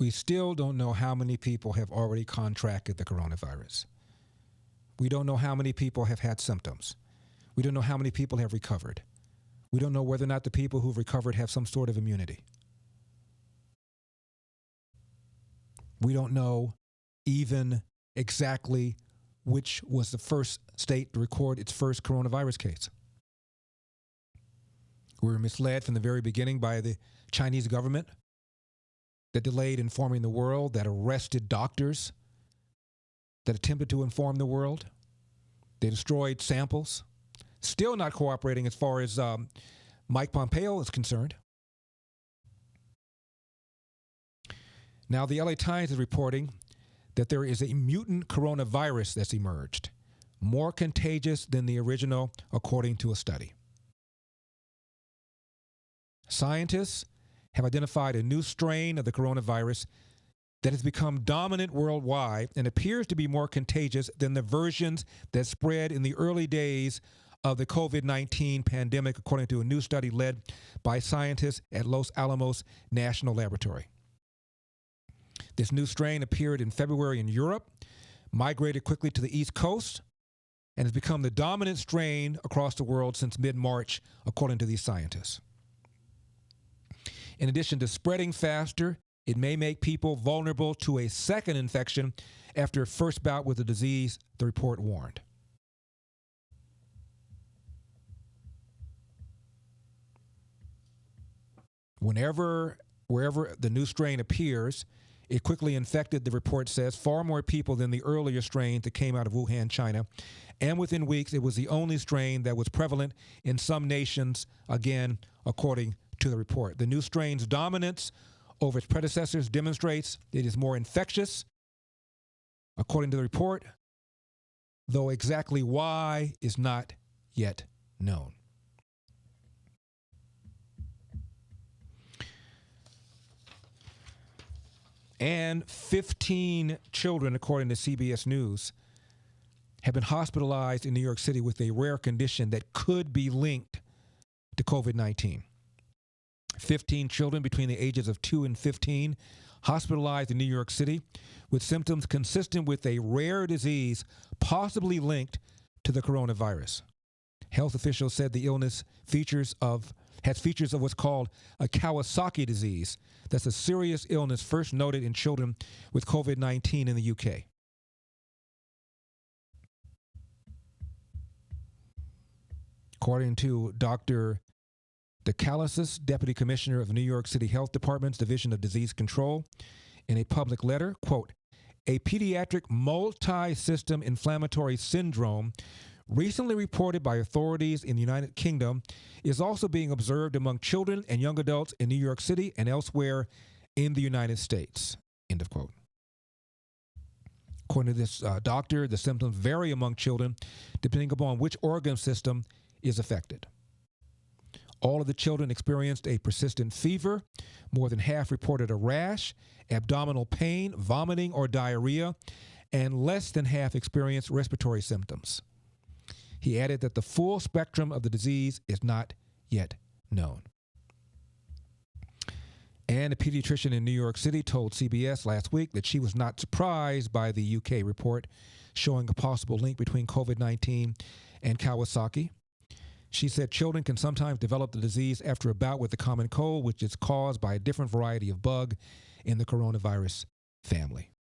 we still don't know how many people have already contracted the coronavirus. We don't know how many people have had symptoms. We don't know how many people have recovered. We don't know whether or not the people who've recovered have some sort of immunity. We don't know even exactly which was the first state to record its first coronavirus case. We were misled from the very beginning by the Chinese government that delayed informing the world, that arrested doctors, that attempted to inform the world. They destroyed samples. Still not cooperating as far as Mike Pompeo is concerned. Now, the LA Times is reporting that there is a mutant coronavirus that's emerged, more contagious than the original, according to a study. Scientists have identified a new strain of the coronavirus that has become dominant worldwide and appears to be more contagious than the versions that spread in the early days of the COVID-19 pandemic, according to a new study led by scientists at Los Alamos National Laboratory. This new strain appeared in February in Europe, migrated quickly to the East Coast, and has become the dominant strain across the world since mid-March, according to these scientists. In addition to spreading faster, it may make people vulnerable to a second infection after a first bout with the disease, the report warned. Wherever the new strain appears, it quickly infected, the report says, far more people than the earlier strains that came out of Wuhan, China. And within weeks, it was the only strain that was prevalent in some nations, again, according to the report. The new strain's dominance over its predecessors demonstrates it is more infectious, according to the report, though exactly why is not yet known. And 15 children, according to CBS News, have been hospitalized in New York City with a rare condition that could be linked to COVID-19. 15 children between the ages of 2 and 15 hospitalized in New York City with symptoms consistent with a rare disease possibly linked to the coronavirus. Health officials said the illness has features of what's called a Kawasaki disease. That's a serious illness first noted in children with COVID-19 in the UK. According to Dr. DeCalasis, Deputy Commissioner of the New York City Health Department's Division of Disease Control, in a public letter, quote, a pediatric multi-system inflammatory syndrome recently reported by authorities in the United Kingdom is also being observed among children and young adults in New York City and elsewhere in the United States, end of quote. According to this doctor, the symptoms vary among children depending upon which organ system is affected. All of the children experienced a persistent fever. More than half reported a rash, abdominal pain, vomiting, or diarrhea, and less than half experienced respiratory symptoms. He added that the full spectrum of the disease is not yet known. And a pediatrician in New York City told CBS last week that she was not surprised by the UK report showing a possible link between COVID-19 and Kawasaki. She said children can sometimes develop the disease after a bout with the common cold, which is caused by a different variety of bug in the coronavirus family.